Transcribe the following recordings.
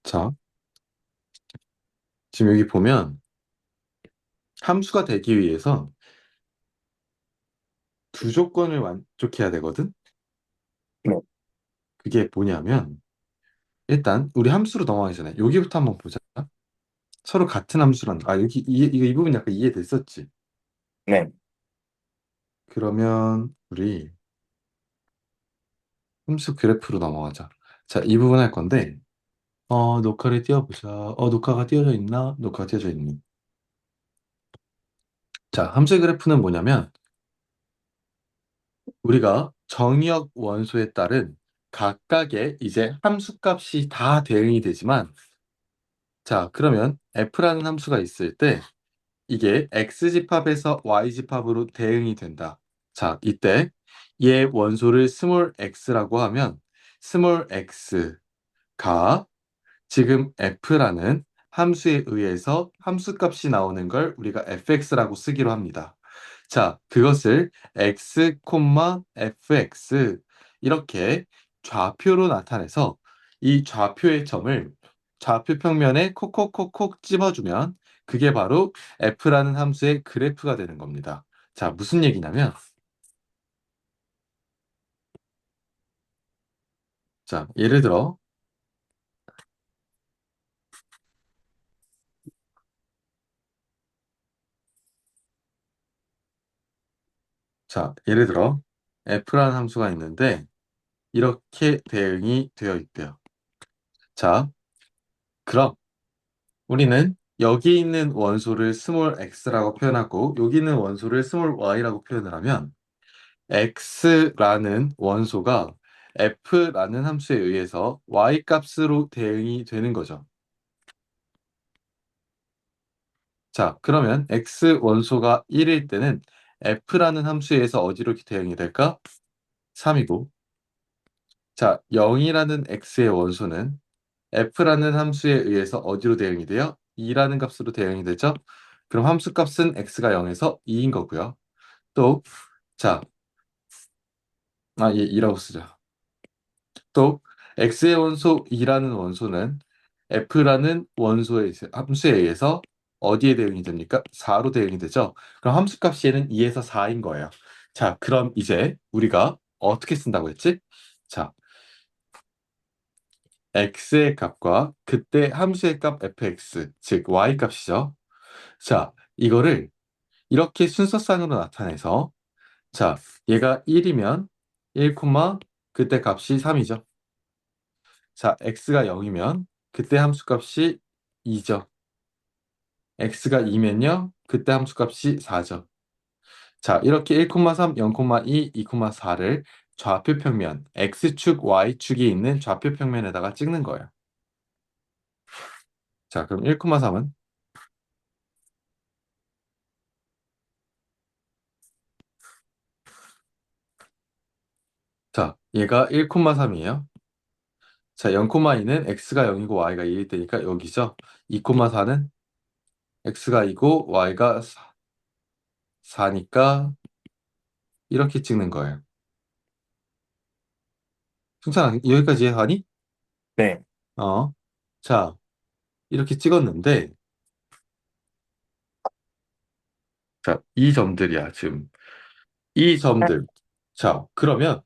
자, 지금 여기 보면 함수가 되기 위해서 두 조건을 만족해야 되거든? 네, 그게 뭐냐면, 일단 우리 함수로 넘어가기 전에 여기부터 한번 보자. 서로 같은 함수란, 여기 이 부분 약간 이해됐었지? 네, 그러면 우리 함수 그래프로 넘어가자. 자, 이 부분 할 건데, 녹화를 띄워보자. 녹화가 띄워져 있나? 녹화가 띄워져 있니? 자, 함수 그래프는 뭐냐면, 우리가 정의역 원소에 따른 각각의 이제 함수값이 다 대응이 되지만, 자, 그러면 f라는 함수가 있을 때 이게 x집합에서 y집합으로 대응이 된다. 자, 이때 얘 원소를 스몰 x라고 하면 스몰 x가 지금 f라는 함수에 의해서 함수값이 나오는 걸 우리가 fx라고 쓰기로 합니다. 자, 그것을 x, fx 이렇게 좌표로 나타내서 이 좌표의 점을 좌표 평면에 콕콕콕콕 집어주면 그게 바로 f라는 함수의 그래프가 되는 겁니다. 자, 무슨 얘기냐면, 자, 예를 들어 f라는 함수가 있는데 이렇게 대응이 되어 있대요. 자, 그럼 우리는 여기 있는 원소를 스몰 x라고 표현하고 여기 있는 원소를 스몰 y라고 표현을 하면 x라는 원소가 f라는 함수에 의해서 y 값으로 대응이 되는 거죠. 자, 그러면 x 원소가 1일 때는 f라는 함수에 의해서 어디로 대응이 될까? 3이고, 자, 0이라는 x의 원소는 f라는 함수에 의해서 어디로 대응이 돼요? 2라는 값으로 대응이 되죠? 그럼 함수 값은 x가 0에서 2인 거고요. 또, 자, 얘 2라고 쓰자. 또, x의 원소 2라는 원소는 f라는 함수에 의해서 어디에 대응이 됩니까? 4로 대응이 되죠? 그럼 함수 값이 얘는 2에서 4인 거예요. 자, 그럼 이제 우리가 어떻게 쓴다고 했지? 자, x의 값과 그때 함수의 값 fx, 즉 y 값이죠. 자, 이거를 이렇게 순서상으로 나타내서 자, 얘가 1이면 1, 그때 값이 3이죠. 자, x가 0이면 그때 함수값이 2죠. x가 2면요. 그때 함수값이 4죠. 자, 이렇게 1, 3, 0, 2, 2, 4를 좌표 평면, x축, y축이 있는 좌표 평면에다가 찍는 거예요. 자, 그럼 1, 3은 자, 얘가 1, 3이에요. 자, 0, 2는 x가 0이고 y가 1일 때니까 여기죠. 2, 4는 x가 2고 y가 4니까 이렇게 찍는 거예요. 승찬아, 여기까지 하니? 네, 어. 자, 이렇게 찍었는데, 자, 이 점들이야, 지금. 이 점들. 자, 그러면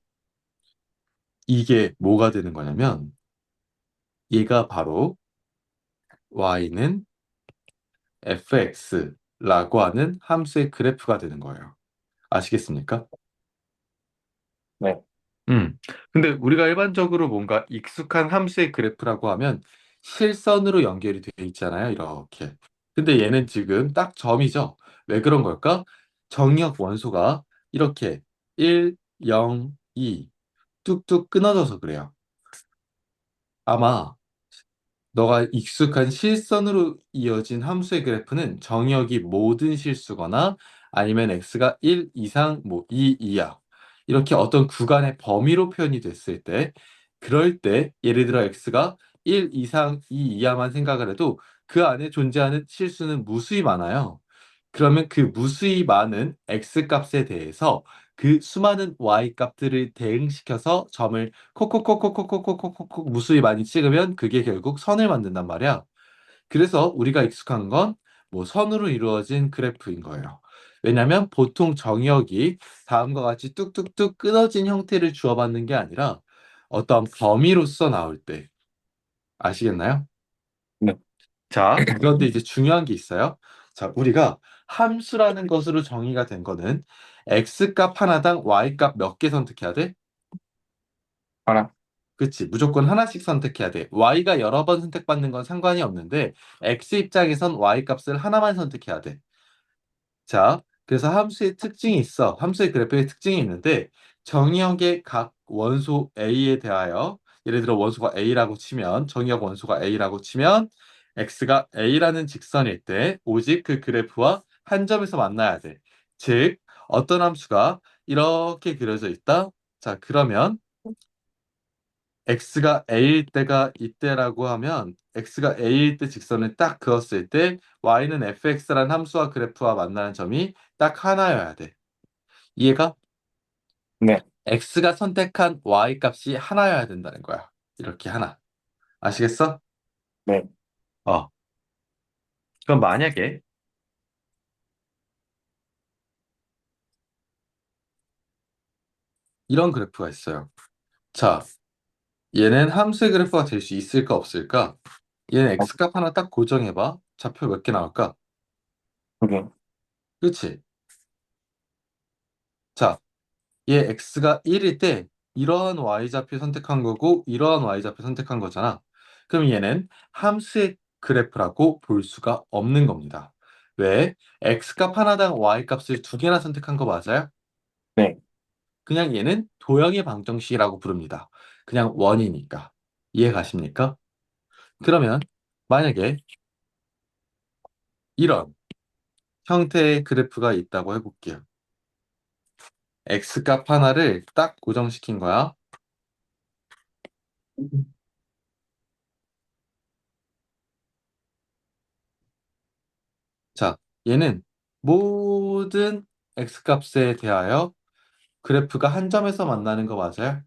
이게 뭐가 되는 거냐면, 얘가 바로 y는 fx라고 하는 함수의 그래프가 되는 거예요. 아시겠습니까? 네, 근데 우리가 일반적으로 뭔가 익숙한 함수의 그래프라고 하면 실선으로 연결이 되어 있잖아요, 이렇게. 근데 얘는 지금 딱 점이죠. 왜 그런 걸까? 정의역 원소가 이렇게 1, 0, 2 뚝뚝 끊어져서 그래요. 아마 너가 익숙한 실선으로 이어진 함수의 그래프는 정의역이 모든 실수거나 아니면 x가 1 이상 뭐 2 이하 이렇게 어떤 구간의 범위로 표현이 됐을 때 그럴 때 예를 들어 x가 1 이상 2 이하만 생각을 해도 그 안에 존재하는 실수는 무수히 많아요. 그러면 그 무수히 많은 x 값에 대해서 그 수많은 y 값들을 대응시켜서 점을 콕콕콕콕콕콕콕콕콕 무수히 많이 찍으면 그게 결국 선을 만든단 말이야. 그래서 우리가 익숙한 건 뭐 선으로 이루어진 그래프인 거예요. 왜냐하면 보통 정역이 다음과 같이 뚝뚝뚝 끊어진 형태를 주어받는 게 아니라 어떤 범위로서 나올 때 아시겠나요? 네. 자, 그런데 이제 중요한 게 있어요. 자, 우리가 함수라는 것으로 정의가 된 거는 x값 하나당 y값 몇 개 선택해야 돼? 하나. 그치, 무조건 하나씩 선택해야 돼. y가 여러 번 선택받는 건 상관이 없는데 x 입장에선 y값을 하나만 선택해야 돼. 자, 그래서 함수의 특징이 있어. 함수의 그래프의 특징이 있는데 정의역의 각 원소 A에 대하여 예를 들어 원소가 A라고 치면 정의역 원소가 A라고 치면 x가 A라는 직선일 때 오직 그 그래프와 한 점에서 만나야 돼. 즉, 어떤 함수가 이렇게 그려져 있다. 자, 그러면 x가 a일 때가 이때라고 하면 x가 a일 때 직선을 딱 그었을 때 y는 fx라는 함수와 그래프와 만나는 점이 딱 하나여야 돼. 이해가? 네. x가 선택한 y 값이 하나여야 된다는 거야. 이렇게 하나. 아시겠어? 네. 어. 그럼 만약에 이런 그래프가 있어요. 자, 얘는 함수의 그래프가 될 수 있을까 없을까? 얘는 어, x값 하나 딱 고정해봐. 좌표 몇 개 나올까? 두 개. 그치? 자, 얘 x가 1일 때 이러한 y좌표 선택한 거고 이러한 y좌표 선택한 거잖아. 그럼 얘는 함수의 그래프라고 볼 수가 없는 겁니다. 왜? x값 하나당 y값을 두 개나 선택한 거 맞아요? 네. 그냥 얘는 도형의 방정식이라고 부릅니다. 그냥 원이니까. 이해 가십니까? 그러면 만약에 이런 형태의 그래프가 있다고 해볼게요. x값 하나를 딱 고정시킨 거야. 자, 얘는 모든 x값에 대하여 그래프가 한 점에서 만나는 거 맞아요?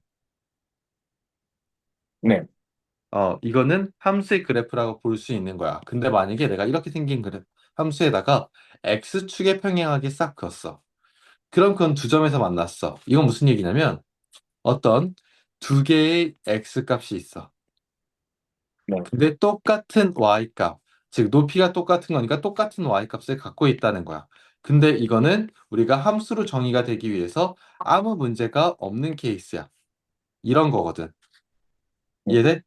네. 이거는 함수의 그래프라고 볼 수 있는 거야. 근데 만약에 내가 이렇게 생긴 그래프, 함수에다가 x축에 평행하게 싹 그었어. 그럼 그건 두 점에서 만났어. 이건 무슨 얘기냐면 어떤 두 개의 x값이 있어. 네. 근데 똑같은 y값, 즉 높이가 똑같은 거니까 똑같은 y값을 갖고 있다는 거야. 근데 이거는 우리가 함수로 정의가 되기 위해서 아무 문제가 없는 케이스야. 이런 거거든. 네. 이해돼?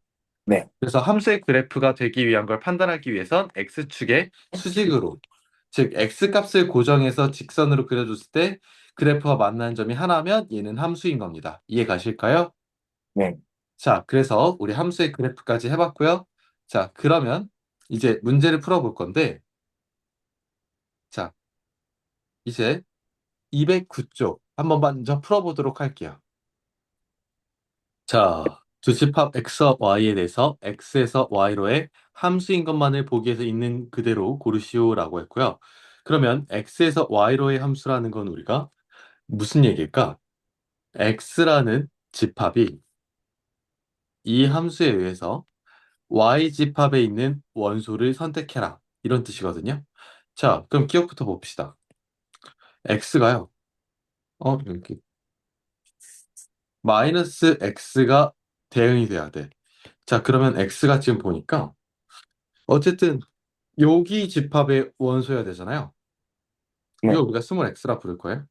네. 그래서 함수의 그래프가 되기 위한 걸 판단하기 위해선 x축의 수직으로, 즉 x값을 고정해서 직선으로 그려줬을 때 그래프와 만나는 점이 하나면 얘는 함수인 겁니다. 이해 가실까요? 네. 자, 그래서 우리 함수의 그래프까지 해봤고요. 자, 그러면 이제 문제를 풀어볼 건데, 자, 이제 209쪽 한번 먼저 풀어보도록 할게요. 자, 주집합 x와 y에 대해서 x에서 y로의 함수인 것만을 보기 위해서 있는 그대로 고르시오라고 했고요. 그러면 x에서 y로의 함수라는 건 우리가 무슨 얘기일까? x라는 집합이 이 함수에 의해서 y 집합에 있는 원소를 선택해라. 이런 뜻이거든요. 자, 그럼 기억부터 봅시다. x가요. 여기 마이너스 x가 대응이 돼야 돼. 자, 그러면 x가 지금 보니까 어쨌든 여기 집합의 원소여야 되잖아요. 이거 네. 우리가 스몰 x라 부를 거예요.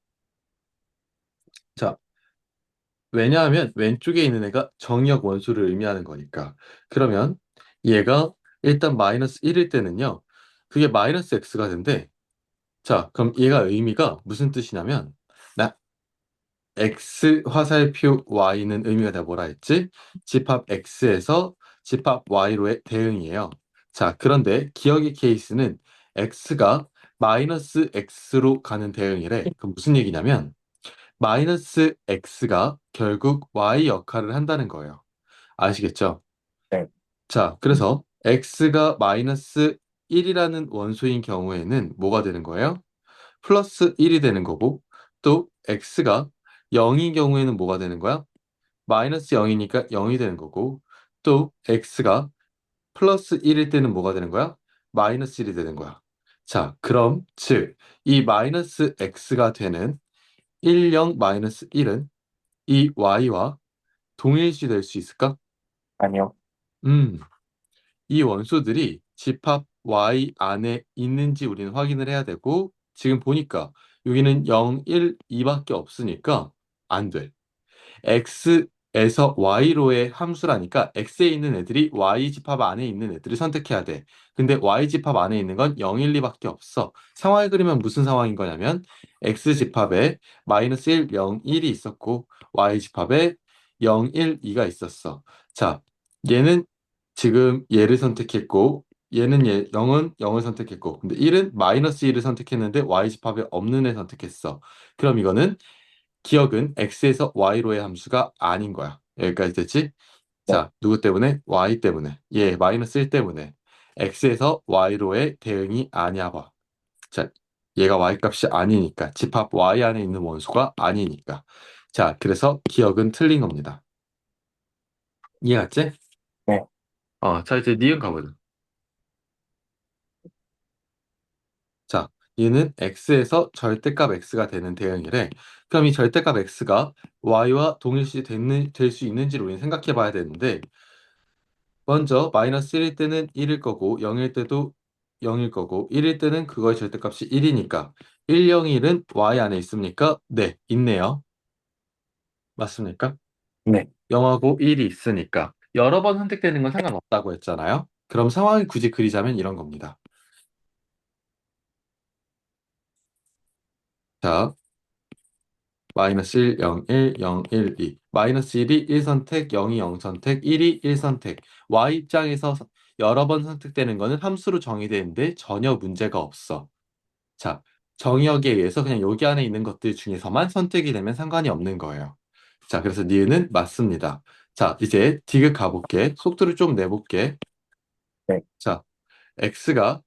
자, 왜냐하면 왼쪽에 있는 애가 정의역 원소를 의미하는 거니까. 그러면 얘가 일단 마이너스 1일 때는요. 그게 마이너스 x가 된대. 자, 그럼 얘가 의미가 무슨 뜻이냐면 나 x 화살표 y는 의미가 다 뭐라 했지? 집합 x에서 집합 y로의 대응이에요. 자, 그런데 기억의 케이스는 x가 마이너스 x로 가는 대응이래. 그럼 무슨 얘기냐면 마이너스 x가 결국 y 역할을 한다는 거예요. 아시겠죠? 네. 자, 그래서 x가 마이너스 1이라는 원소인 경우에는 뭐가 되는 거예요? 플러스 1이 되는 거고 또 x가 0인 경우에는 뭐가 되는 거야? 마이너스 0이니까 0이 되는 거고, 또 x가 플러스 1일 때는 뭐가 되는 거야? 마이너스 1이 되는 거야. 자, 그럼 즉, 이 마이너스 x가 되는 1, 0, 마이너스 1은 이 y와 동일시 될 수 있을까? 아니요. 음, 이 원소들이 집합 y 안에 있는지 우리는 확인을 해야 되고, 지금 보니까 여기는 0, 1, 2밖에 없으니까 안 돼. x에서 y로의 함수라니까 x에 있는 애들이 y 집합 안에 있는 애들을 선택해야 돼. 근데 y 집합 안에 있는 건 0, 1, 2밖에 없어. 상황을 그리면 무슨 상황인 거냐면 x 집합에 마이너스 1, 0, 1이 있었고 y 집합에 0, 1, 2가 있었어. 자, 얘는 지금 얘를 선택했고 얘는 0은 0을 선택했고 근데 1은 마이너스 1을 선택했는데 y 집합에 없는 애 선택했어. 그럼 이거는 기억은 x에서 y로의 함수가 아닌 거야. 여기까지 됐지? 네. 자, 누구 때문에? y 때문에. 얘 마이너스 1 때문에. x에서 y로의 대응이 아니야 봐. 자, 얘가 y 값이 아니니까. 집합 y 안에 있는 원소가 아니니까. 자, 그래서 기억은 틀린 겁니다. 이해갔지? 네. 자, 이제 니은 가보자. 자, 얘는 x에서 절대값 x가 되는 대응이래. 그럼 이 절대값 x가 y와 동일시 될 수 있는지를 우리는 생각해 봐야 되는데, 먼저 마이너스 1일 때는 1일 거고 0일 때도 0일 거고 1일 때는 그거의 절대값이 1이니까 1, 0, 1은 y 안에 있습니까? 네, 있네요. 맞습니까? 네. 0하고 1이 있으니까 여러 번 선택되는 건 상관없다고 했잖아요. 그럼 상황을 굳이 그리자면 이런 겁니다. 자, 마이너스 1, 0, 1, 0, 1, 2. 마이너스 1이 1 선택, 0이 0 선택, 1이 1 선택. y 입장에서 여러 번 선택되는 거는 함수로 정의되는데 전혀 문제가 없어. 자, 정의역에 의해서 그냥 여기 안에 있는 것들 중에서만 선택이 되면 상관이 없는 거예요. 자, 그래서 니은은 맞습니다. 자, 이제 디귿 가볼게. 속도를 좀 내볼게. 네. 자, x가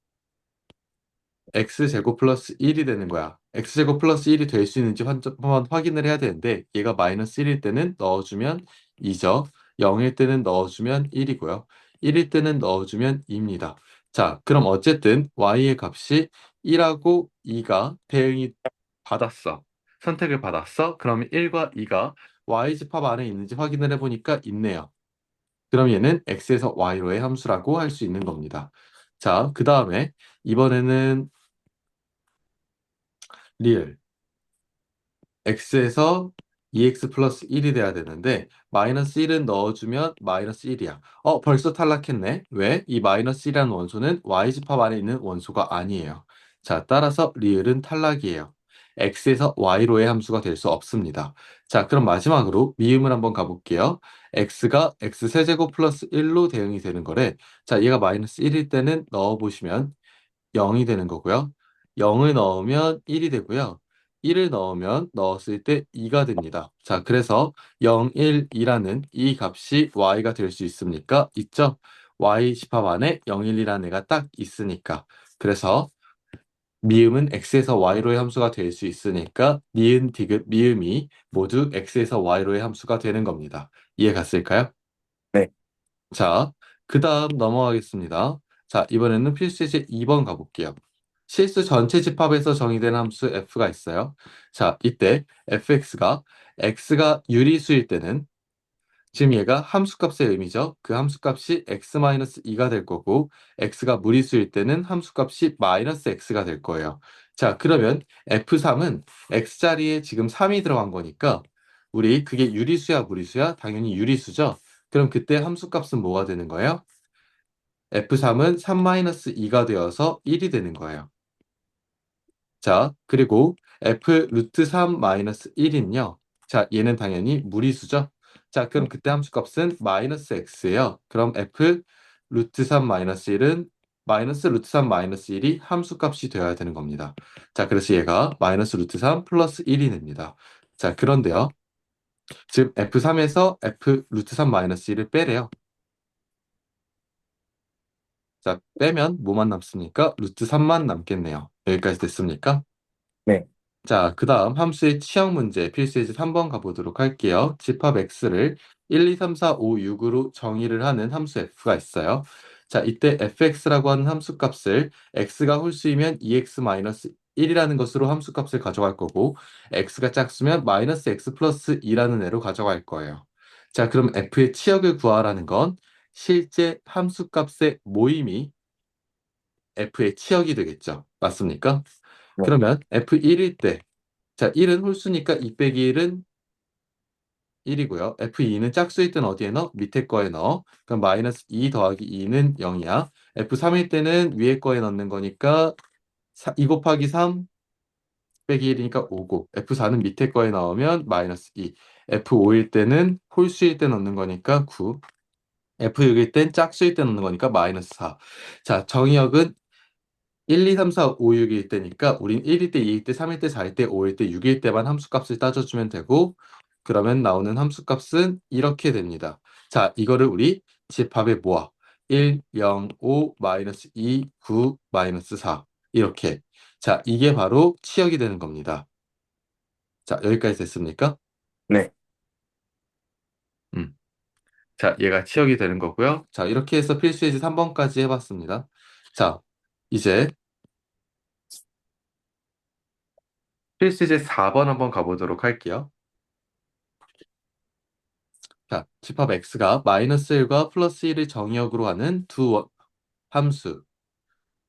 x제곱 플러스 1이 되는 거야. x제곱 플러스 1이 될 수 있는지 한번 확인을 해야 되는데 얘가 마이너스 1일 때는 넣어주면 2죠. 0일 때는 넣어주면 1이고요. 1일 때는 넣어주면 2입니다. 자, 그럼 어쨌든 y의 값이 1하고 2가 대응이 받았어. 선택을 받았어. 그러면 1과 2가 y집합 안에 있는지 확인을 해보니까 있네요. 그럼 얘는 x에서 y로의 함수라고 할 수 있는 겁니다. 자, 그 다음에 이번에는 리을 x에서 2x 플러스 1이 돼야 되는데 마이너스 1은 넣어주면 마이너스 1이야. 벌써 탈락했네. 왜? 이 마이너스 1이라는 원소는 y집합 안에 있는 원소가 아니에요. 자, 따라서 리을은 탈락이에요. x에서 y로의 함수가 될 수 없습니다. 자, 그럼 마지막으로 미음을 한번 가볼게요. x가 x세제곱 플러스 1로 대응이 되는 거래. 자, 얘가 마이너스 1일 때는 넣어보시면 0이 되는 거고요. 0을 넣으면 1이 되고요. 1을 넣었을 때 2가 됩니다. 자, 그래서 0, 1, 2라는 이 값이 y가 될 수 있습니까? 있죠? y 집합 안에 0, 1, 2라는 애가 딱 있으니까. 그래서 미음은 x에서 y로의 함수가 될 수 있으니까 니은, 디귿, 미음이 모두 x에서 y로의 함수가 되는 겁니다. 이해 갔을까요? 네. 자, 그 다음 넘어가겠습니다. 자, 이번에는 필수 예제 2번 가볼게요. 실수 전체 집합에서 정의된 함수 f가 있어요. 자, 이때 fx가 x가 유리수일 때는 지금 얘가 함수값의 의미죠. 그 함수값이 x-2가 될 거고 x가 무리수일 때는 함수값이 마이너스 x가 될 거예요. 자, 그러면 f3은 x자리에 지금 3이 들어간 거니까 우리 그게 유리수야 무리수야? 당연히 유리수죠. 그럼 그때 함수값은 뭐가 되는 거예요? f3은 3-2가 되어서 1이 되는 거예요. 자, 그리고 f 루트 3 마이너스 1은요. 자, 얘는 당연히 무리수죠. 자, 그럼 그때 함수값은 마이너스 x예요. 그럼 f 루트 3 마이너스 1은 마이너스 루트 3 마이너스 1이 함수값이 되어야 되는 겁니다. 자, 그래서 얘가 마이너스 루트 3 플러스 1이 됩니다. 자, 그런데요. 즉 f3에서 f 루트 3 마이너스 1을 빼래요. 자, 빼면 뭐만 남습니까? 루트 3만 남겠네요. 여기까지 됐습니까? 네. 자, 그 다음 함수의 치역 문제 필수 예제 3번 가보도록 할게요. 집합 x를 1, 2, 3, 4, 5, 6으로 정의를 하는 함수 f가 있어요. 자, 이때 fx라고 하는 함수 값을 x가 홀수이면 2x-1이라는 것으로 함수 값을 가져갈 거고 x가 짝수면 마이너스 x 플러스 2라는 애로 가져갈 거예요. 자, 그럼 f의 치역을 구하라는 건 실제 함수 값의 모임이 f의 치역이 되겠죠. 맞습니까? 네. 그러면 f1일 때 자, 1은 홀수니까 2 빼기 1은 1이고요. F2는 짝수일 땐 어디에 넣어? 밑에 거에 넣어. 그럼 마이너스 2 더하기 2는 0이야. F3일 때는 위에 거에 넣는 거니까 2 곱하기 3 빼기 1이니까 5고 F4는 밑에 거에 넣으면 마이너스 2. F5일 때는 홀수일 때 넣는 거니까 9. F6일 땐 짝수일 때 넣는 거니까 마이너스 4. 자, 정의역은 1, 2, 3, 4, 5, 6일 때니까 우린 1일 때, 2일 때, 3일 때, 4일 때, 5일 때, 6일 때만 함수값을 따져주면 되고 그러면 나오는 함수값은 이렇게 됩니다. 자, 이거를 우리 집합에 모아 1, 0, 5, 마이너스 2, 9, 마이너스 4 이렇게 자, 이게 바로 치역이 되는 겁니다. 자, 여기까지 됐습니까? 네. 음. 자, 얘가 치역이 되는 거고요. 자, 이렇게 해서 필수예제 3번까지 해봤습니다. 자, 이제 필수예제 4번 한번 가보도록 할게요. 자, 집합 x가 마이너스 1과 플러스 1을 정의역으로 하는 두 함수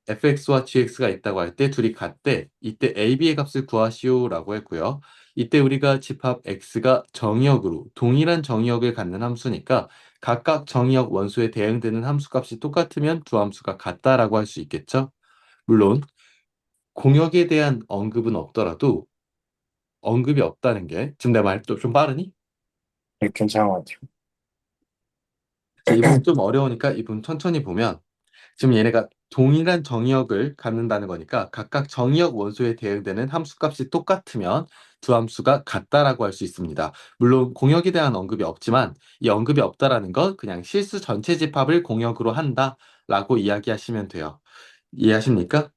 fx와 gx가 있다고 할 때 둘이 같대. 이때 a, b의 값을 구하시오라고 했고요. 이때 우리가 집합 x가 정의역으로 동일한 정의역을 갖는 함수니까 각각 정의역 원소에 대응되는 함수값이 똑같으면 두 함수가 같다라고 할 수 있겠죠. 물론 공역에 대한 언급은 없더라도 언급이 없다는 게 지금 내 말 좀 빠르니? 네, 괜찮은 것 같아요. 자, 이 부분 좀 어려우니까 이 부분 천천히 보면 지금 얘네가 동일한 정의역을 갖는다는 거니까 각각 정의역 원소에 대응되는 함수값이 똑같으면 두 함수가 같다라고 할 수 있습니다. 물론 공역에 대한 언급이 없지만 이 언급이 없다라는 건 그냥 실수 전체 집합을 공역으로 한다라고 이야기하시면 돼요. 이해하십니까?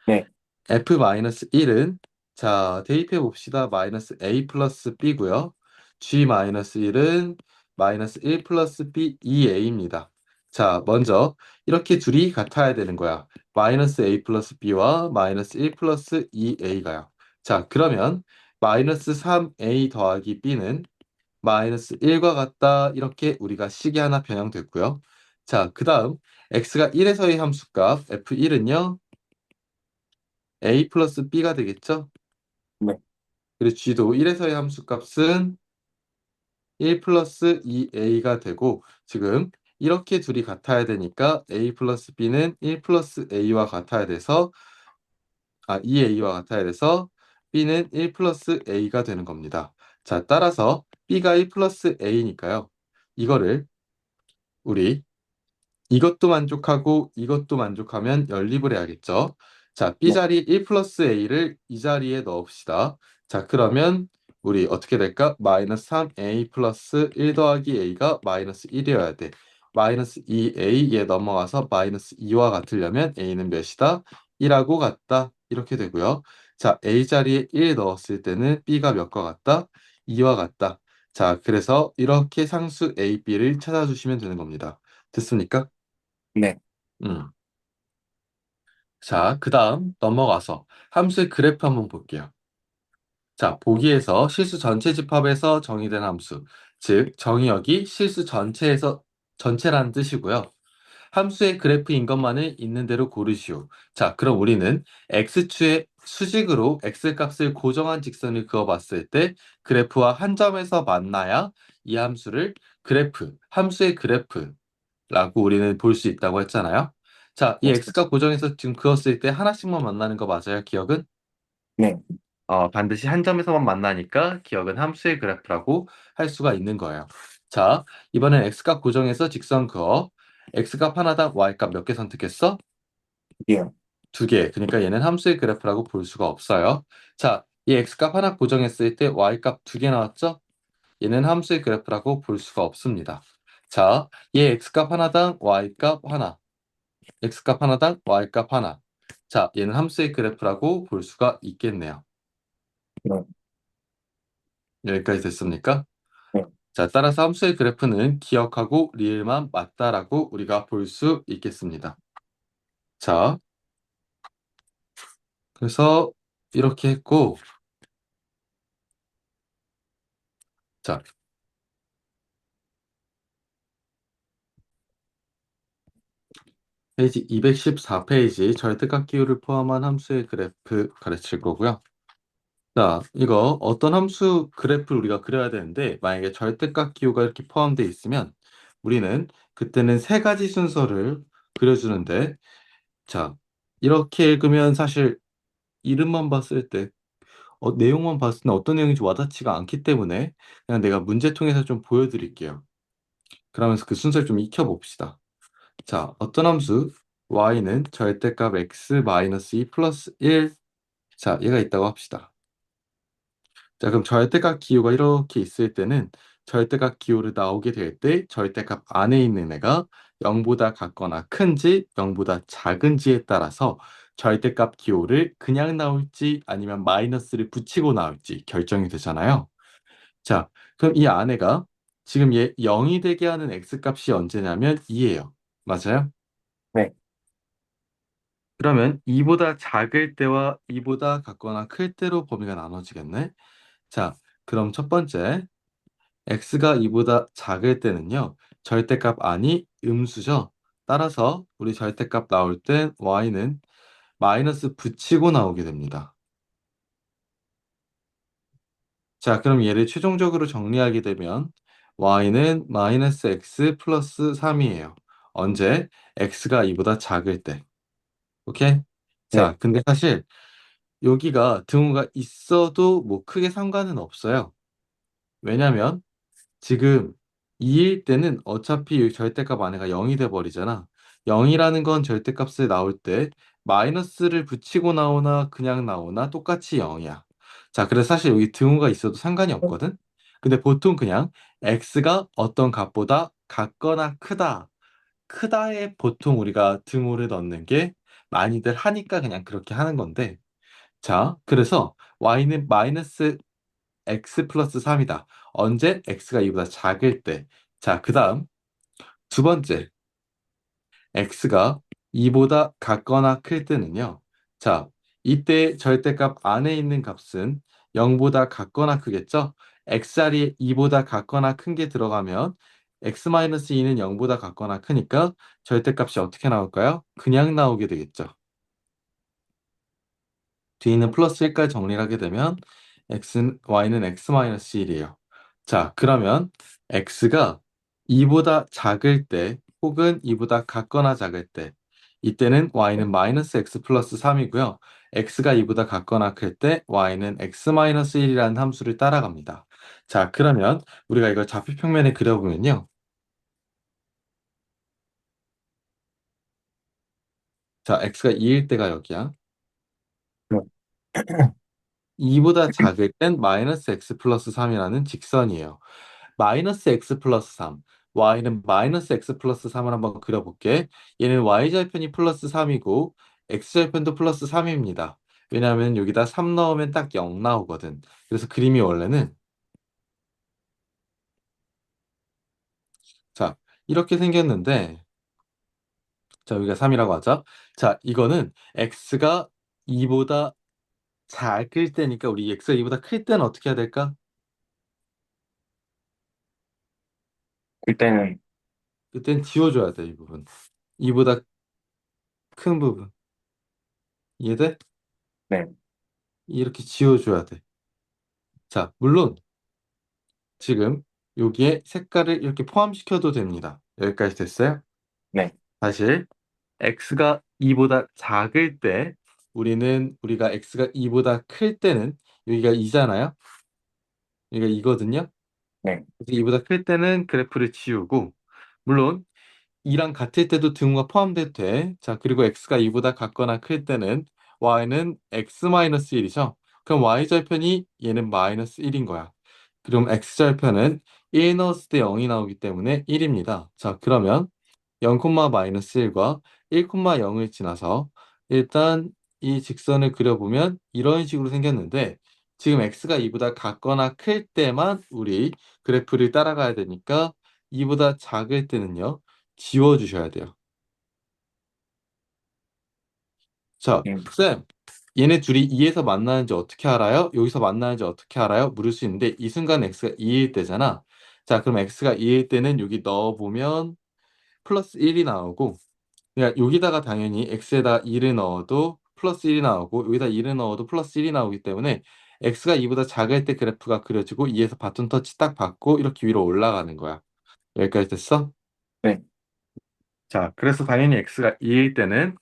네. F-1은 자, 대입해 봅시다. 마이너스 A 플러스 B고요. G-1은 마이너스 1 플러스 B 2A입니다. 자, 먼저 이렇게 둘이 같아야 되는 거야. 마이너스 A 플러스 B와 마이너스 1 플러스 2A가요. 자, 그러면 마이너스 3A 더하기 B는 마이너스 1과 같다. 이렇게 우리가 식이 하나 변형됐고요. 자, 그 다음 X가 1에서의 함수값 F1은요. A 플러스 B가 되겠죠? 네. 그리고 G도 1에서의 함수값은 1 플러스 2A가 되고 지금 이렇게 둘이 같아야 되니까 A 플러스 B는 1 플러스 A와 같아야 돼서 2A와 같아야 돼서 B는 1 플러스 A가 되는 겁니다. 자, 따라서 B가 1 플러스 A니까요. 이거를 우리 이것도 만족하고 이것도 만족하면 연립을 해야겠죠. 자, B 네. 자리에 1 플러스 A를 이 자리에 넣읍시다. 자, 그러면 우리 어떻게 될까? 마이너스 3A 플러스 1 더하기 A가 마이너스 1이어야 돼. 마이너스 2A에 넘어가서 마이너스 2와 같으려면 A는 몇이다? 1하고 같다. 이렇게 되고요. 자, A 자리에 1 넣었을 때는 B가 몇과 같다? 2와 같다. 자, 그래서 이렇게 상수 A, B를 찾아주시면 되는 겁니다. 됐습니까? 네. 음. 자, 그 다음 넘어가서 함수의 그래프 한번 볼게요. 자, 보기에서 실수 전체 집합에서 정의된 함수, 즉 정의역이 실수 전체에서 전체라는 뜻이고요. 함수의 그래프인 것만을 있는 대로 고르시오. 자, 그럼 우리는 x축의 수직으로 x 값을 고정한 직선을 그어봤을 때 그래프와 한 점에서 만나야 이 함수를 그래프, 함수의 그래프 라고 우리는 볼 수 있다고 했잖아요. 자, 이 네. x가 고정해서 지금 그었을 때 하나씩만 만나는 거 맞아요, 기억은? 네. 반드시 한 점에서만 만나니까 기억은 함수의 그래프라고 할 수가 있는 거예요. 자, 이번엔 x값 고정해서 직선 그어. x값 하나당 y값 몇 개 선택했어? 예. 두 개. 그러니까 얘는 함수의 그래프라고 볼 수가 없어요. 자, 이 x값 하나 고정했을 때 y값 두 개 나왔죠? 얘는 함수의 그래프라고 볼 수가 없습니다. 자, 얘 x값 하나당 y값 하나. x값 하나당 y값 하나. 자, 얘는 함수의 그래프라고 볼 수가 있겠네요. 네, 여기까지 됐습니까? 네, 자, 따라서 함수의 그래프는 기억하고 리을만 맞다라고 우리가 볼 수 있겠습니다. 자, 그래서 이렇게 했고, 자, 페이지 214페이지 절대값 기호를 포함한 함수의 그래프 가르칠 거고요. 자, 이거 어떤 함수 그래프를 우리가 그려야 되는데, 만약에 절대값 기호가 이렇게 포함되어 있으면, 우리는 그때는 세 가지 순서를 그려주는데, 자, 이렇게 읽으면 사실 이름만 봤을 때, 내용만 봤을 때 어떤 내용인지 와닿지가 않기 때문에, 그냥 내가 문제통에서 좀 보여드릴게요. 그러면서 그 순서를 좀 익혀봅시다. 자, 어떤 함수, y는 절대값 x 마이너스 2 플러스 1, 자, 얘가 있다고 합시다. 자, 그럼 절대값 기호가 이렇게 있을 때는 절대값 기호를 나오게 될 때 절대값 안에 있는 애가 0보다 같거나 큰지 0보다 작은지에 따라서 절대값 기호를 그냥 나올지 아니면 마이너스를 붙이고 나올지 결정이 되잖아요. 자, 그럼 이 안에가 지금 얘 0이 되게 하는 x값이 언제냐면 2예요. 맞아요? 네, 그러면 2보다 작을 때와 2보다 같거나 클 때로 범위가 나눠지겠네. 자, 그럼 첫 번째 x가 2보다 작을 때는요. 절대값 안이 음수죠. 따라서 우리 절대값 나올 땐 y는 마이너스 붙이고 나오게 됩니다. 자, 그럼 얘를 최종적으로 정리하게 되면 y는 마이너스 x 플러스 3이에요. 언제? x가 2보다 작을 때. 오케이? 네, 자, 근데 사실 여기가 등호가 있어도 뭐 크게 상관은 없어요. 왜냐면 지금 2일 때는 어차피 이 절대값 안에가 0이 돼 버리잖아. 0이라는 건 절대값에 나올 때 마이너스를 붙이고 나오나 그냥 나오나 똑같이 0이야. 자, 그래서 사실 여기 등호가 있어도 상관이 없거든. 근데 보통 그냥 x가 어떤 값보다 같거나 크다. 크다에 보통 우리가 등호를 넣는 게 많이들 하니까 그냥 그렇게 하는 건데. 자, 그래서 y는 마이너스 x 플러스 3이다. 언제? x가 이보다 작을 때. 자, 그 다음 두 번째, x가 2보다 같거나 클 때는요. 자, 이때 절대값 안에 있는 값은 0보다 같거나 크겠죠? x자리에 2보다 같거나 큰 게 들어가면 x-2는 0보다 같거나 크니까 절대값이 어떻게 나올까요? 그냥 나오게 되겠죠. 뒤에 있는 플러스 1까지 정리를 하게 되면 y는 x-1이에요. 자, 그러면 x가 2보다 작을 때 혹은 2보다 같거나 작을 때 이때는 y는 마이너스 x 플러스 3이고요. x가 2보다 같거나 클 때 y는 x-1이라는 함수를 따라갑니다. 자, 그러면 우리가 이걸 좌표평면에 그려보면요. 자, x가 2일 때가 여기야. 네, 2보다 작을 땐 마이너스 x 플러스 3이라는 직선이에요. 마이너스 x 플러스 3, y는 마이너스 x 플러스 3을 한번 그려볼게. 얘는 y절편이 플러스 3이고 x절편도 플러스 3입니다. 왜냐하면 여기다 3 넣으면 딱 0 나오거든. 그래서 그림이 원래는 자 이렇게 생겼는데 자 여기가 3이라고 하자. 자 이거는 x가 2보다 작을 때니까 우리 x가 2보다 클 때는 어떻게 해야 될까? 그때는, 그땐 지워줘야 돼 이 부분. 2보다 큰 부분. 이해돼? 네, 이렇게 지워줘야 돼. 자, 물론 지금 여기에 색깔을 이렇게 포함시켜도 됩니다. 여기까지 됐어요? 네, 사실 x가 2보다 작을 때 우리가 x가 2보다 클 때는 여기가 2잖아요. 여기가 2거든요. 네, 그래서 2보다 클 때는 그래프를 지우고 물론 2랑 같을 때도 등호가 포함돼도 돼. 자, 그리고 x가 2보다 같거나 클 때는 y는 x-1이죠. 그럼 y절편이 얘는 마이너스 1인 거야. 그럼 x절편은 1 넣었을 때 0이 나오기 때문에 1입니다. 자, 그러면 0, 마이너스 1과 1, 0을 지나서 일단 이 직선을 그려보면 이런 식으로 생겼는데 지금 x가 2보다 같거나 클 때만 우리 그래프를 따라가야 되니까 2보다 작을 때는요, 지워주셔야 돼요. 자, 음, 쌤, 얘네 둘이 2에서 만나는지 어떻게 알아요? 여기서 만나는지 어떻게 알아요? 물을 수 있는데 이 순간 x가 2일 때잖아. 자, 그럼 x가 2일 때는 여기 넣어보면 플러스 1이 나오고, 그러니까 여기다가 당연히 x에다 2를 넣어도 플러스 1이 나오고 여기다 2를 넣어도 플러스 1이 나오기 때문에 x가 2보다 작을 때 그래프가 그려지고 2에서 바톤 터치 딱 받고 이렇게 위로 올라가는 거야. 여기까지 됐어? 네, 자, 그래서 당연히 x가 2일 때는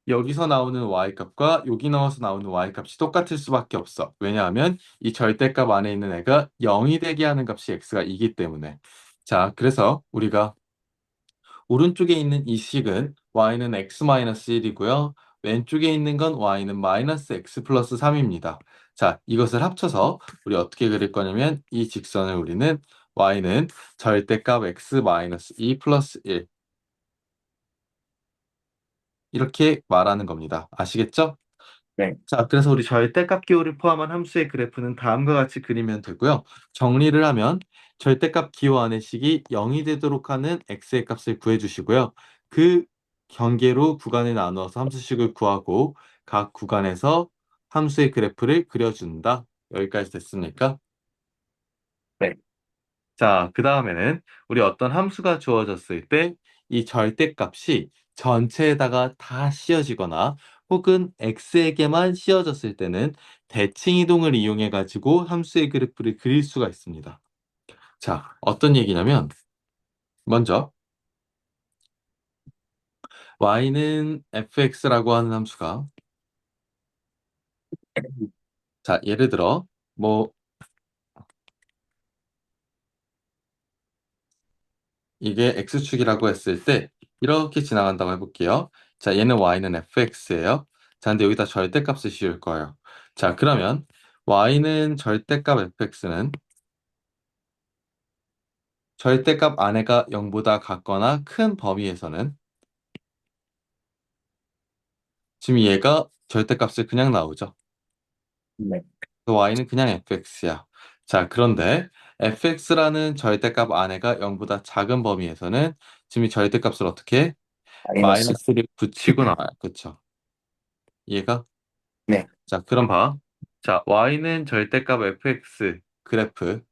여기서 나오는 y값과 여기 나와서 나오는 y값이 똑같을 수밖에 없어. 왜냐하면 이 절대값 안에 있는 애가 0이 되게 하는 값이 x가 2기 때문에. 자, 그래서 우리가 오른쪽에 있는 이 식은 y는 x-1이고요. 왼쪽에 있는 건 y는 마이너스 x 플러스 3입니다. 자, 이것을 합쳐서 우리 어떻게 그릴 거냐면 이 직선을 우리는 y는 절대값 x-2 플러스 1 이렇게 말하는 겁니다. 아시겠죠? 네, 자, 그래서 우리 절대값 기호를 포함한 함수의 그래프는 다음과 같이 그리면 되고요. 정리를 하면 절대값 기호 안의 식이 0이 되도록 하는 x의 값을 구해주시고요. 그 경계로 구간을 나누어서 함수식을 구하고 각 구간에서 함수의 그래프를 그려준다. 여기까지 됐습니까? 네, 자, 그 다음에는 우리 어떤 함수가 주어졌을 때 이 절대값이 전체에다가 다 씌워지거나 혹은 x에게만 씌워졌을 때는 대칭 이동을 이용해 가지고 함수의 그래프를 그릴 수가 있습니다. 자, 어떤 얘기냐면 먼저 y는 fx라고 하는 함수가 자, 예를 들어 뭐 이게 x축이라고 했을 때 이렇게 지나간다고 해볼게요. 자, 얘는 y는 fx예요. 자, 근데 여기다 절대값을 씌울 거예요. 자, 그러면 y는 절대값 fx는 절대값 안에가 0보다 같거나 큰 범위에서는 지금 얘가 절대값을 그냥 나오죠. 네. y는 그냥 fx야. 자, 그런데 fx라는 절대값 안에가 0보다 작은 범위에서는 지금 이 절대값을 어떻게 해? 마이너스. 마이너스를 붙이고 나와요. 그쵸? 얘가 네, 자, 그럼 봐. 자, y는 절대값 fx 그래프.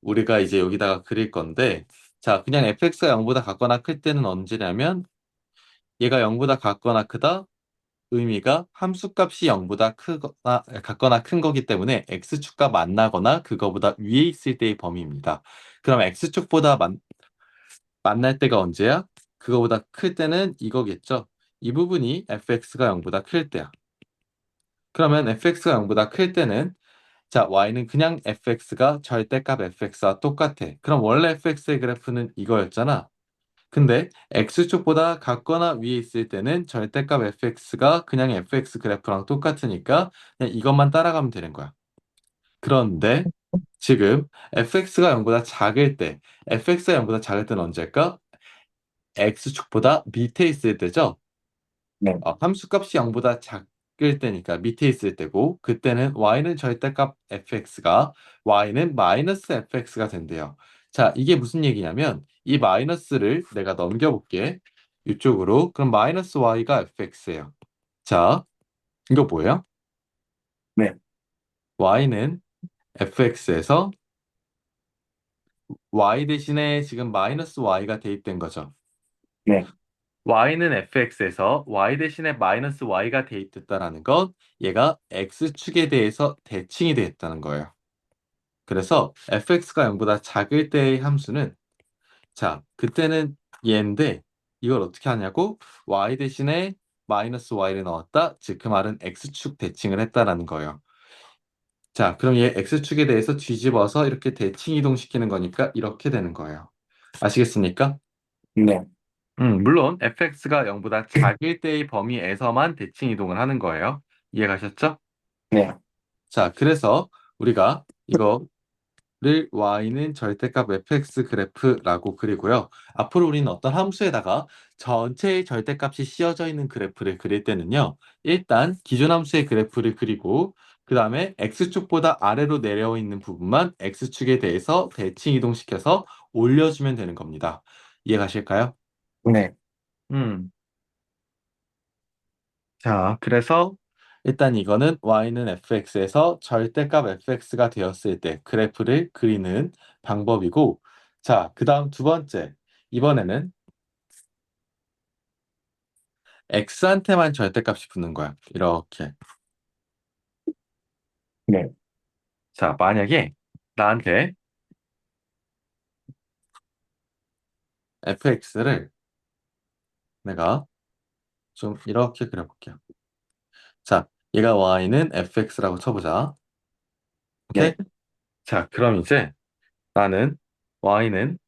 우리가 이제 여기다가 그릴 건데, 자, 그냥 fx가 0보다 같거나 클 때는 언제냐면, 얘가 0보다 같거나 크다? 의미가 함수값이 0보다 크거나, 같거나 큰 거기 때문에 x축과 만나거나 그거보다 위에 있을 때의 범위입니다. 그럼 x축보다 만날 때가 언제야? 그거보다 클 때는 이거겠죠? 이 부분이 fx가 0보다 클 때야. 그러면 fx가 0보다 클 때는 자, y는 그냥 fx가 절대값 fx와 똑같아. 그럼 원래 fx의 그래프는 이거였잖아. 근데 x축보다 같거나 위에 있을 때는 절대값 fx가 그냥 fx 그래프랑 똑같으니까 그냥 이것만 따라가면 되는 거야. 그런데 지금 fx가 0보다 작을 때, fx가 0보다 작을 때는 언제일까? x축보다 밑에 있을 때죠. 네, 함수값이 0보다 작을 때니까 밑에 있을 때고 그때는 y는 절대값 fx가 y는 마이너스 fx가 된대요. 자, 이게 무슨 얘기냐면 이 마이너스를 내가 넘겨볼게. 이쪽으로. 그럼 마이너스 y가 fx예요. 자, 이거 뭐예요? 네, y는 fx에서 y 대신에 지금 마이너스 y가 대입된 거죠. 네, y는 fx에서 y 대신에 마이너스 y가 대입됐다라는 건 얘가 x축에 대해서 대칭이 되었다는 거예요. 그래서 fx가 0보다 작을 때의 함수는 자, 그때는 얘인데 이걸 어떻게 하냐고 y 대신에 마이너스 y를 넣었다. 즉 그 말은 x축 대칭을 했다라는 거예요. 자, 그럼 얘 x축에 대해서 뒤집어서 이렇게 대칭 이동시키는 거니까 이렇게 되는 거예요. 아시겠습니까? 네, 물론 fx가 0보다 작을 때의 범위에서만 대칭 이동을 하는 거예요. 이해가셨죠? 네, 자, 그래서 우리가 이거를 y는 절대값 fx 그래프라고 그리고요. 앞으로 우리는 어떤 함수에다가 전체의 절대값이 씌워져 있는 그래프를 그릴 때는요. 일단 기존 함수의 그래프를 그리고 그 다음에 x축보다 아래로 내려와 있는 부분만 x축에 대해서 대칭 이동시켜서 올려주면 되는 겁니다. 이해 가실까요? 네. 음. 자, 그래서 일단 이거는 y는 fx에서 절대값 fx가 되었을 때 그래프를 그리는 방법이고, 자, 그 다음 두 번째. 이번에는 x한테만 절대값이 붙는 거야. 이렇게. 네. 자, 만약에 나한테 fx를 내가 좀 이렇게 그려볼게요. 자, 얘가 y는 fx라고 쳐보자. 오케이? 네. 자, 그럼 이제 나는 y는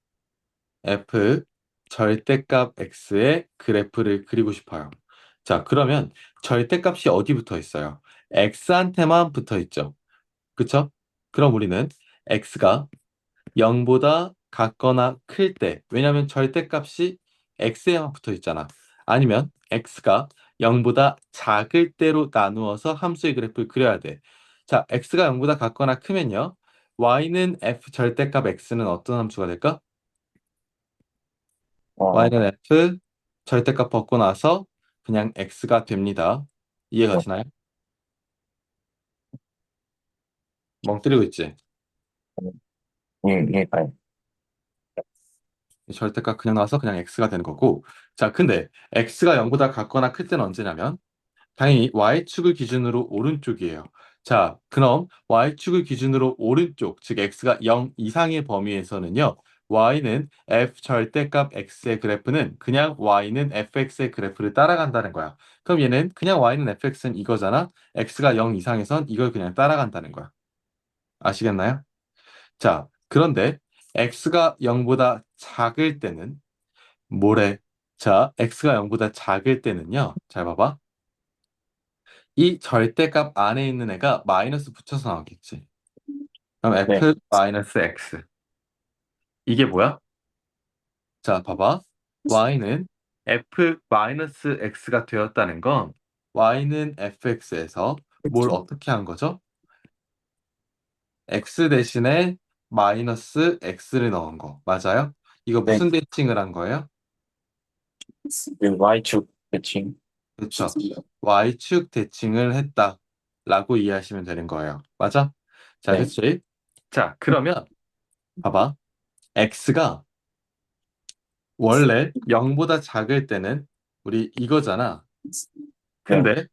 f 절대값 x의 그래프를 그리고 싶어요. 자, 그러면 절대값이 어디 붙어 있어요? x한테만 붙어 있죠. 그쵸? 그럼 우리는 x가 0보다 같거나 클 때, 왜냐면 절대값이 x에만 붙어 있잖아. 아니면 x가 0보다 작을 때로 나누어서 함수의 그래프를 그려야 돼. 자, x가 0보다 같거나 크면요. y는 f 절대값 x는 어떤 함수가 될까? 어, y는 f 절대값 벗고 나서 그냥 x가 됩니다. 이해 네. 가시나요? 멍 때리고 있지? 예, 예, 절대값 그냥 나와서 그냥 x가 되는 거고. 자, 근데 x가 0보다 같거나 클 때는 언제냐면 당연히 y축을 기준으로 오른쪽이에요. 자, 그럼 y축을 기준으로 오른쪽, 즉 x가 0 이상의 범위에서는요. y는 f 절대값 x의 그래프는 그냥 y는 fx의 그래프를 따라간다는 거야. 그럼 얘는 그냥 y는 fx는 이거잖아. x가 0 이상에선 이걸 그냥 따라간다는 거야. 아시겠나요? 자, 그런데 x가 0보다 작을 때는 뭐래? 자, x가 0보다 작을 때는요. 잘 봐봐. 이 절대값 안에 있는 애가 마이너스 붙여서 나오겠지. 그럼 네. f 마이너스 x. 이게 뭐야? 자, 봐봐. y는 f 마이너스 x가 되었다는 건 y는 fx에서 뭘 어떻게 한 거죠? x 대신에 마이너스 x를 넣은 거. 맞아요? 이거 네. 무슨 대칭을 한 거예요? 그 Y축 대칭. 그렇죠. y축 대칭을 했다라고 이해하시면 되는 거예요. 맞아? 자, 네. 그치? 자, 그러면 봐봐. x가 원래 0보다 작을 때는 우리 이거잖아. 네. 근데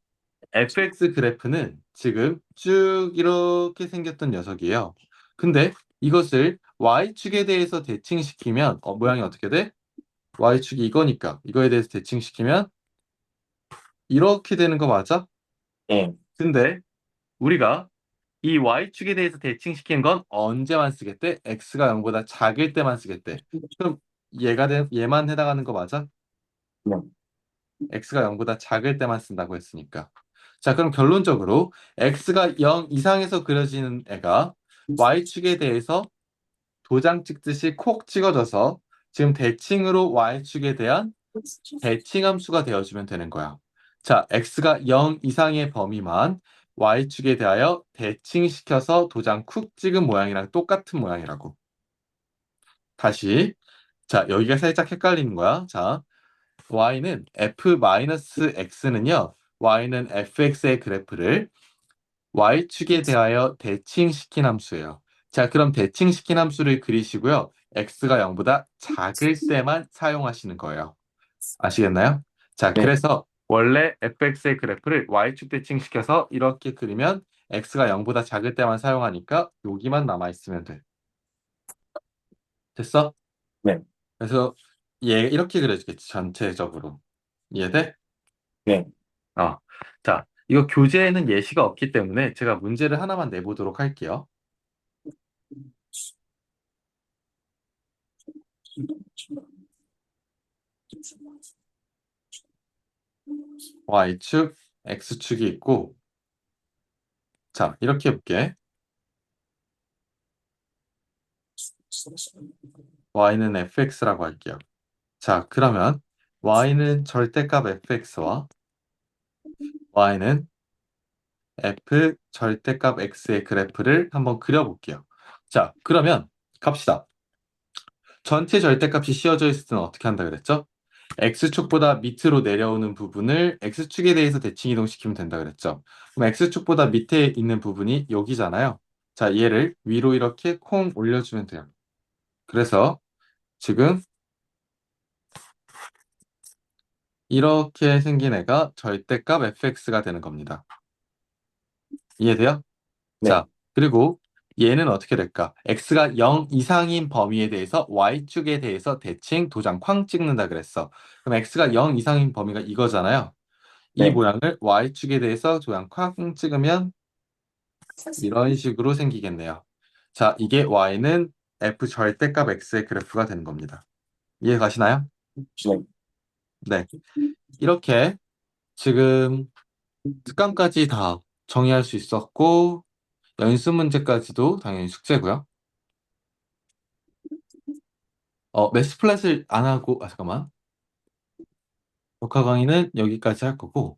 fx 그래프는 지금 쭉 이렇게 생겼던 녀석이에요. 근데 이것을 y축에 대해서 대칭시키면 모양이 어떻게 돼? y축이 이거니까 이거에 대해서 대칭시키면 이렇게 되는 거 맞아? 예. 근데 우리가 이 y축에 대해서 대칭시킨 건 언제만 쓰겠대? x가 0보다 작을 때만 쓰겠대. 그럼 얘만 해당하는 거 맞아? 네. x가 0보다 작을 때만 쓴다고 했으니까. 자, 그럼 결론적으로 x가 0 이상에서 그려지는 애가 y축에 대해서 도장 찍듯이 콕 찍어져서 지금 대칭으로 y축에 대한 대칭 함수가 되어주면 되는 거야. 자, x가 0 이상의 범위만 y축에 대하여 대칭시켜서 도장 쿡 찍은 모양이랑 똑같은 모양이라고. 다시. 자, 여기가 살짝 헷갈리는 거야. 자, y는 f-x는요. y는 fx의 그래프를 y축에 대하여 대칭시킨 함수예요. 자, 그럼 대칭시킨 함수를 그리시고요. x가 0보다 작을 때만 사용하시는 거예요. 아시겠나요? 자, 네. 그래서 원래 fx의 그래프를 y축 대칭시켜서 이렇게 그리면 x가 0보다 작을 때만 사용하니까 여기만 남아있으면 돼. 됐어? 네. 그래서 얘 이렇게 그려지겠지, 전체적으로. 이해돼? 네. 어. 자, 이거 교재에는 예시가 없기 때문에 제가 문제를 하나만 내보도록 할게요. y축, x축이 있고, 자, 이렇게 해볼게. y는 fx라고 할게요. 자, 그러면 y는 절대값 fx와 y는 f 절대값 x의 그래프를 한번 그려볼게요. 자, 그러면 갑시다. 전체 절대값이 씌워져 있을 때는 어떻게 한다 그랬죠? x축보다 밑으로 내려오는 부분을 x축에 대해서 대칭 이동시키면 된다 그랬죠. 그럼 x축보다 밑에 있는 부분이 여기잖아요. 자, 얘를 위로 이렇게 콩 올려주면 돼요. 그래서 지금 이렇게 생긴 애가 절대값 fx가 되는 겁니다. 이해돼요? 네. 자, 그리고 얘는 어떻게 될까? x가 0 이상인 범위에 대해서 y축에 대해서 대칭 도장 쾅 찍는다 그랬어. 그럼 x가 0 이상인 범위가 이거잖아요. 이 네. 모양을 y축에 대해서 도장 쾅 찍으면 이런 식으로 생기겠네요. 자, 이게 y는 f 절대값 x의 그래프가 되는 겁니다. 이해 가시나요? 네. 네. 이렇게 지금 특강까지 다 정의할 수 있었고, 연습 문제까지도 당연히 숙제고요. 매스 플랫을 안 하고, 잠깐만. 녹화 강의는 여기까지 할 거고,